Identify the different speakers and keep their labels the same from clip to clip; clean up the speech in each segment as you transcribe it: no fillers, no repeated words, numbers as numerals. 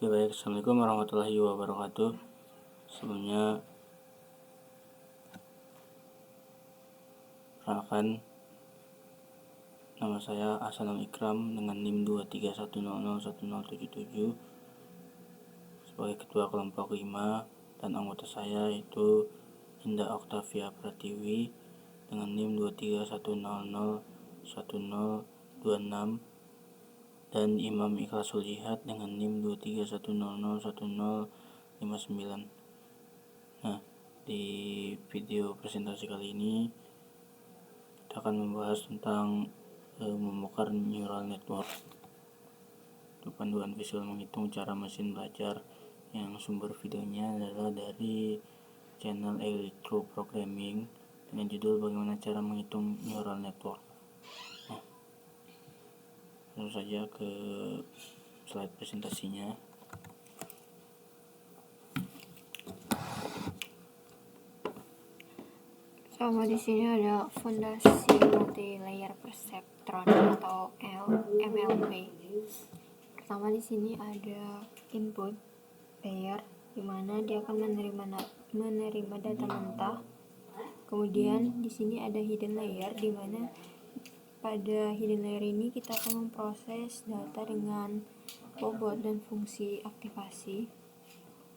Speaker 1: Oke, baik. Assalamualaikum warahmatullahi wabarakatuh. Sebelumnya, perkenalkan, nama saya Hasanul Ikram dengan NIM 231001077 sebagai ketua kelompok 5, dan anggota saya yaitu Indah Oktavia Pratiwi dengan NIM 231001026 dan Imam Ikhlasul Jihad dengan NIM 231001059. Nah, di video presentasi kali ini kita akan membahas tentang membongkar neural network. Untuk panduan visual menghitung cara mesin belajar, yang sumber videonya adalah dari channel Electro Programming dengan judul bagaimana cara menghitung neural network. Nah, langsung saja ke slide presentasinya.
Speaker 2: Sama di sini ada fondasi multi-layer perceptron atau MLP. Pertama di sini ada input layer, di mana dia akan menerima data mentah. Kemudian di sini ada hidden layer, di mana pada hidden layer ini kita akan memproses data dengan bobot dan fungsi aktivasi,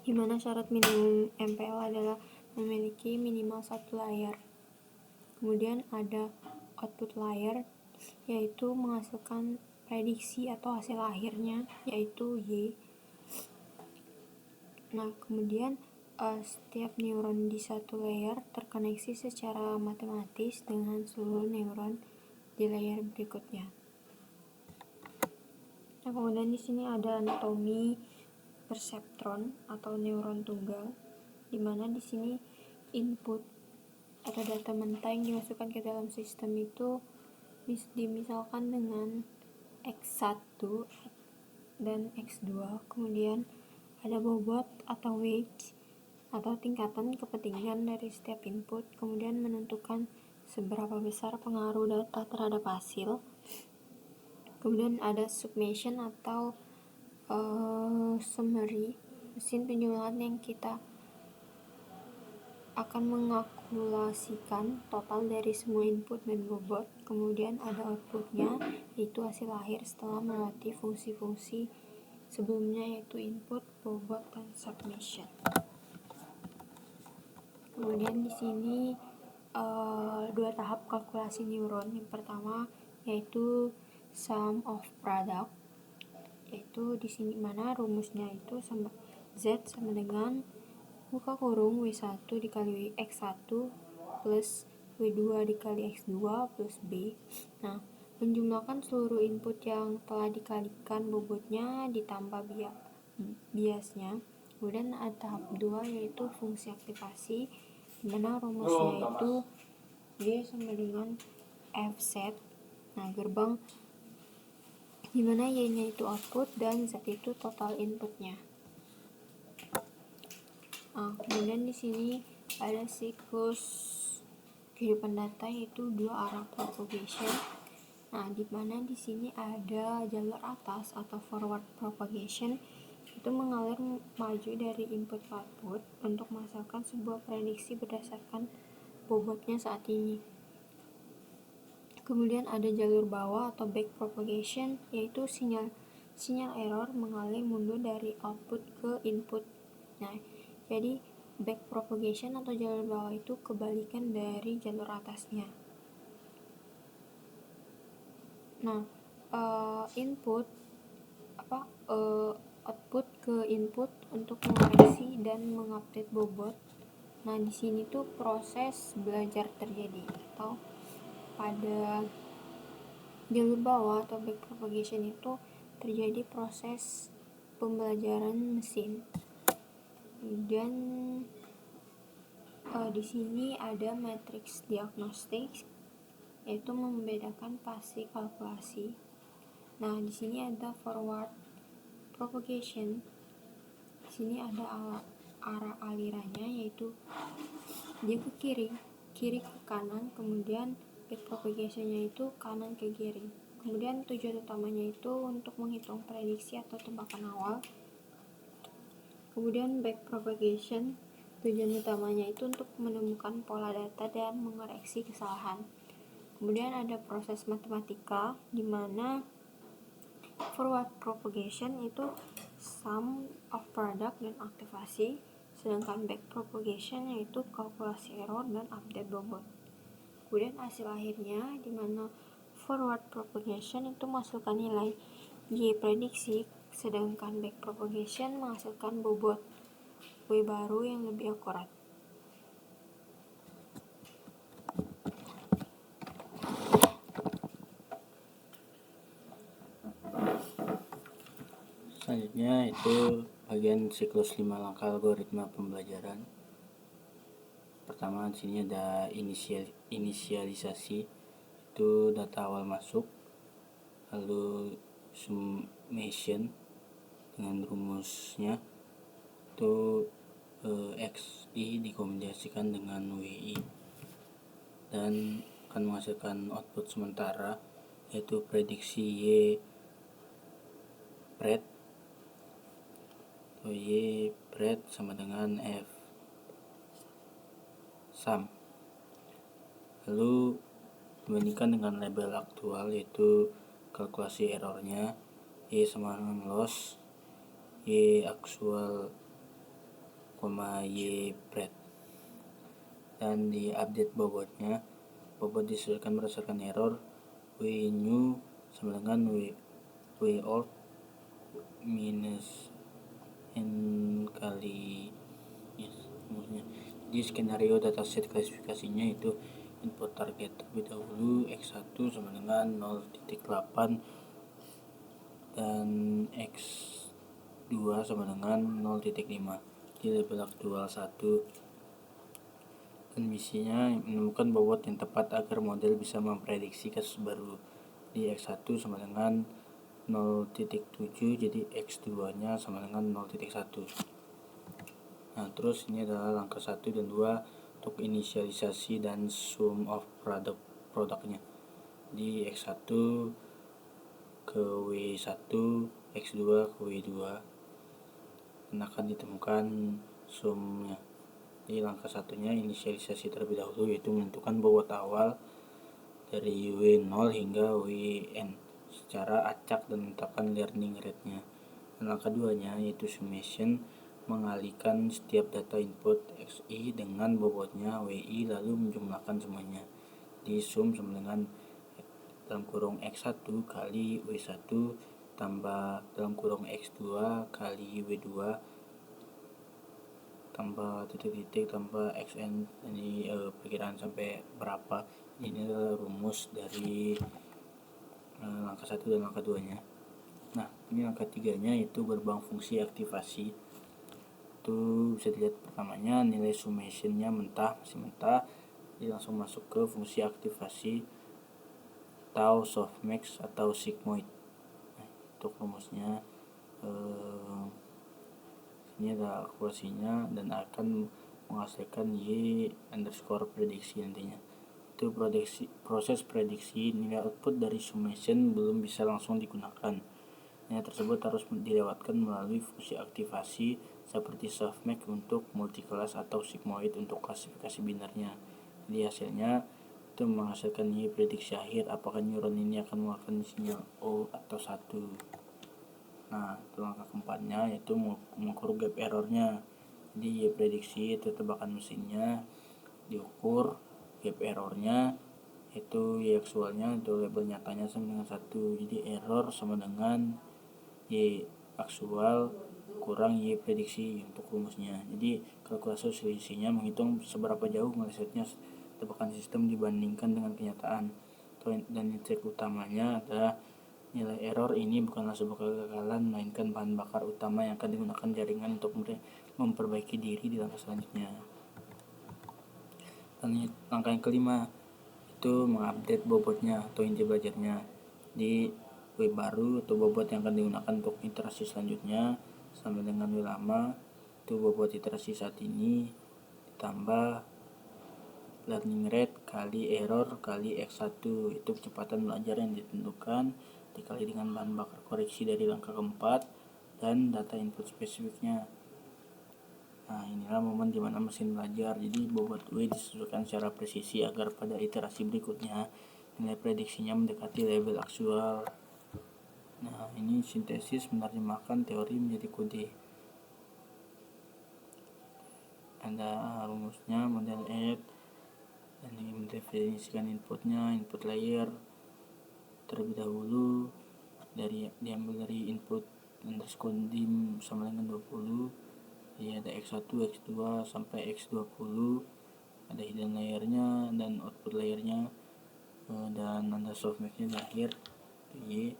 Speaker 2: di mana syarat minimum MPL adalah memiliki minimal satu layer. Kemudian ada output layer, yaitu menghasilkan prediksi atau hasil akhirnya, yaitu Y. Nah, kemudian setiap neuron di satu layer terkoneksi secara matematis dengan seluruh neuron di layer berikutnya. Nah, kemudian di sini ada anatomi perceptron atau neuron tunggal, di mana di sini input atau data mentah yang dimasukkan ke dalam sistem itu dimisalkan dengan X1 dan X2. Kemudian ada bobot atau weight atau tingkatan kepentingan dari setiap input, kemudian menentukan seberapa besar pengaruh data terhadap hasil. Kemudian ada summation atau summary, mesin penjumlahan yang kita akan mengakumulasikan total dari semua input dan bobot. Kemudian ada outputnya, yaitu hasil akhir setelah melewati fungsi-fungsi sebelumnya, yaitu input, bobot, dan summation. Kemudian di sini dua tahap kalkulasi neuron. Yang pertama yaitu sum of product, yaitu di sini mana rumusnya itu sama Z sama dengan buka kurung W1 dikali X1 plus W2 dikali X2 plus B. Nah, menjumlahkan seluruh input yang telah dikalikan bobotnya ditambah biasnya. Kemudian ada tahap 2 yaitu fungsi aktivasi, dimana rumusnya itu Y sama dengan Fz. Nah, gerbang dimana Y nya itu output dan Z itu total inputnya. Nah, kemudian di sini ada siklus kehidupan data, yaitu dua arah propagation. Nah, di mana di sini ada jalur atas atau forward propagation, itu mengalir maju dari input ke output untuk menghasilkan sebuah prediksi berdasarkan bobotnya saat ini. Kemudian ada jalur bawah atau back propagation, yaitu sinyal error mengalir mundur dari output ke input. Nah, jadi back propagation atau jalur bawah itu kebalikan dari jalur atasnya. Nah, output ke input untuk mengoreksi dan mengupdate bobot. Nah, di sini tuh proses belajar terjadi, atau pada jalur bawah atau back propagation itu terjadi proses pembelajaran mesin. Dan di sini ada matrix diagnostik, yaitu membedakan fase kalkulasi. Nah, di sini ada forward propagation. Di sini ada arah alirannya, yaitu dia ke kiri ke kanan. Kemudian back propagation-nya itu kanan ke kiri. Kemudian tujuan utamanya itu untuk menghitung prediksi atau tebakan awal Kemudian backpropagation, tujuan utamanya itu untuk menemukan pola data dan mengoreksi kesalahan. Kemudian ada proses matematika di mana forward propagation itu sum of product dan aktivasi, sedangkan back propagation yaitu kalkulasi error dan update bobot. Kemudian hasil akhirnya di mana forward propagation itu menghasilkan nilai Y prediksi, sedangkan back propagation menghasilkan bobot Y baru yang lebih akurat.
Speaker 1: Selanjutnya itu bagian siklus 5 langkah algoritma pembelajaran. Pertama di sini ada inisialisasi, itu data awal masuk, lalu summation dengan rumusnya itu XI dikombinasikan dengan WI dan akan menghasilkan output sementara yaitu prediksi Y pred atau Y pred sama dengan F sum. Lalu dibandingkan dengan label aktual yaitu kalkulasi errornya Y sama dengan loss, Y aktual, Y pred, dan di update bobotnya, bobot disesuaikan berdasarkan error W new sama dengan W old minus N kali rumusnya. Jadi skenario dataset klasifikasinya itu input target terlebih dahulu X1 sama dengan 0.8 dan X2 sama dengan 0.5. Di label aktual 1 dan misinya menemukan bobot yang tepat agar model bisa memprediksi kasus baru. Di X1 sama dengan 0.7, jadi X2 nya sama dengan 0.1. Nah, terus ini adalah langkah 1 dan 2 untuk inisialisasi dan sum of produknya. Di X1 ke W1, X2 ke W2 dan akan ditemukan sumnya. Jadi langkah satunya inisialisasi terlebih dahulu, yaitu menentukan bobot awal dari W0 hingga Wn secara acak dan menetapkan learning rate-nya. Dan langkah 2-nya yaitu summation, mengalihkan setiap data input Xi dengan bobotnya Wi lalu menjumlahkan semuanya. Di sum sama dengan dalam kurung X1 kali W1 tambah dalam kurung X2 kali W2 tambah titik-titik tambah xn. Ini perkiraan sampai berapa. Ini adalah rumus dari langkah 1 dan langkah 2-nya. Nah, ini langkah 3-nya itu gerbang fungsi aktivasi. Itu bisa dilihat pertamanya nilai summation-nya masih mentah. Jadi langsung masuk ke fungsi aktivasi tau softmax atau sigmoid. Nah, untuk rumusnya ini adalah akurasinya dan akan menghasilkan Y underscore prediksi nantinya. Itu proses prediksi nilai output dari summation belum bisa langsung digunakan. Nilai tersebut harus dilewatkan melalui fungsi aktivasi seperti softmax untuk multiclass atau sigmoid untuk klasifikasi binarnya. Jadi hasilnya itu menghasilkan Y prediksi akhir apakah neuron ini akan mengeluarkan sinyal O atau 1. Nah, itu langkah keempatnya yaitu mengukur gap errornya. Jadi Y prediksi itu tebakan mesinnya diukur, gap errornya itu Y aktualnya itu label nyatanya sama dengan 1. Jadi error sama dengan Y aktual kurang Y prediksi untuk rumusnya. Jadi kalkulasi selisihnya menghitung seberapa jauh melesetnya tebakan sistem dibandingkan dengan kenyataan. Dan trik utamanya adalah nilai error ini bukanlah sebuah kegagalan, melainkan bahan bakar utama yang akan digunakan jaringan untuk memperbaiki diri di langkah selanjutnya. Dan langkah yang kelima itu mengupdate bobotnya atau inti belajarnya. Di W baru atau bobot yang akan digunakan untuk iterasi selanjutnya sama dengan W lama itu bobot iterasi saat ini ditambah learning rate kali error kali X1, itu kecepatan belajar yang ditentukan dikali dengan bahan bakar koreksi dari langkah keempat dan data input spesifiknya. Nah, inilah momen dimana mesin belajar. Jadi bobot W disesuaikan secara presisi agar pada iterasi berikutnya nilai prediksinya mendekati label aktual. Nah, ini sintesis menerjemahkan teori menjadi kode. Ada rumusnya, model add, dan ini mendefinisikan inputnya, input layer terlebih dahulu diambil dari input underscore dim sama dengan 20. Jadi ada x1, x2 sampai x20, ada hidden layernya dan output layernya, dan ada softmax-nya di akhir y.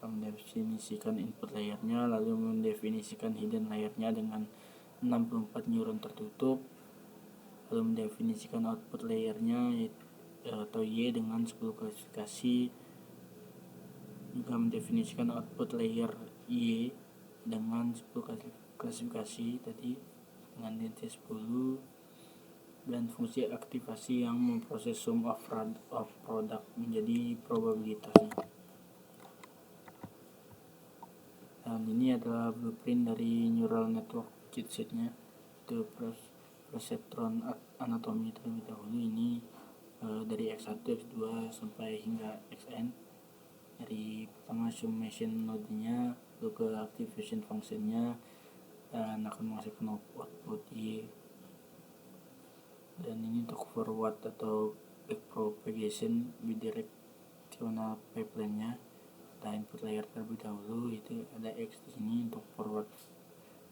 Speaker 1: Mendefinisikan input layernya, lalu mendefinisikan hidden layernya dengan 64 neuron tertutup, lalu mendefinisikan output layernya atau y dengan 10 klasifikasi, juga mendefinisikan output layer y dengan 10 klasifikasi tadi dengan density 10, dan fungsi aktivasi yang memproses sum of product menjadi probabilitasnya. Dan ini adalah blueprint dari neural network chipsetnya, itu perceptron anatomy terlebih dahulu. Ini dari x1, x2 sampai hingga xn. Dari pertama summation node-nya, lalu ke activation function-nya, dan akan menghasilkan output y. Dan ini untuk forward atau back propagation bidirectional pipeline-nya. Ada input layer terlebih dahulu, itu ada x di sini untuk forward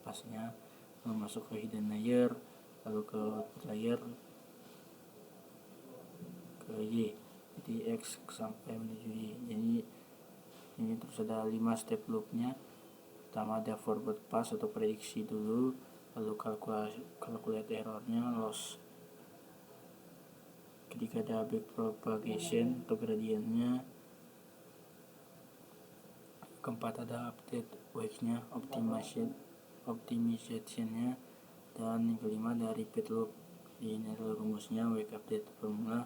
Speaker 1: pasnya, lalu masuk ke hidden layer, lalu ke output layer, ke y, jadi x sampai menuju y. Jadi ini terus ada 5 step loopnya. Pertama ada forward pass atau prediksi dulu, lalu calculate errornya, loss. Ketika ada back propagation atau gradientnya. Keempat ada update weight-nya, optimizationnya, dan yang kelima ada repeat loop. Ini adalah rumusnya, wake update formula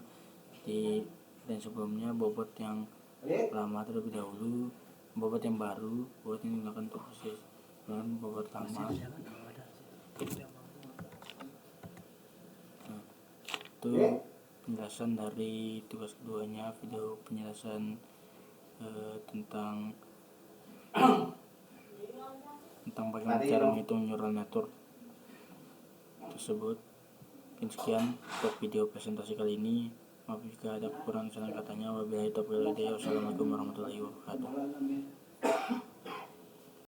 Speaker 1: dan sebelumnya bobot yang lama terlebih dahulu, bobot yang baru, bobot yang digunakan untuk proses, dan bobot lama. Nah, itu penjelasan dari tugas keduanya, video penjelasan tentang bagaimana cara menghitung neural network tersebut. Sekian untuk video presentasi kali ini. Maaf jika ada kekurangan salah katanya. Wabillahi taufiq wal hidayah. Wassalamualaikum warahmatullahi wabarakatuh.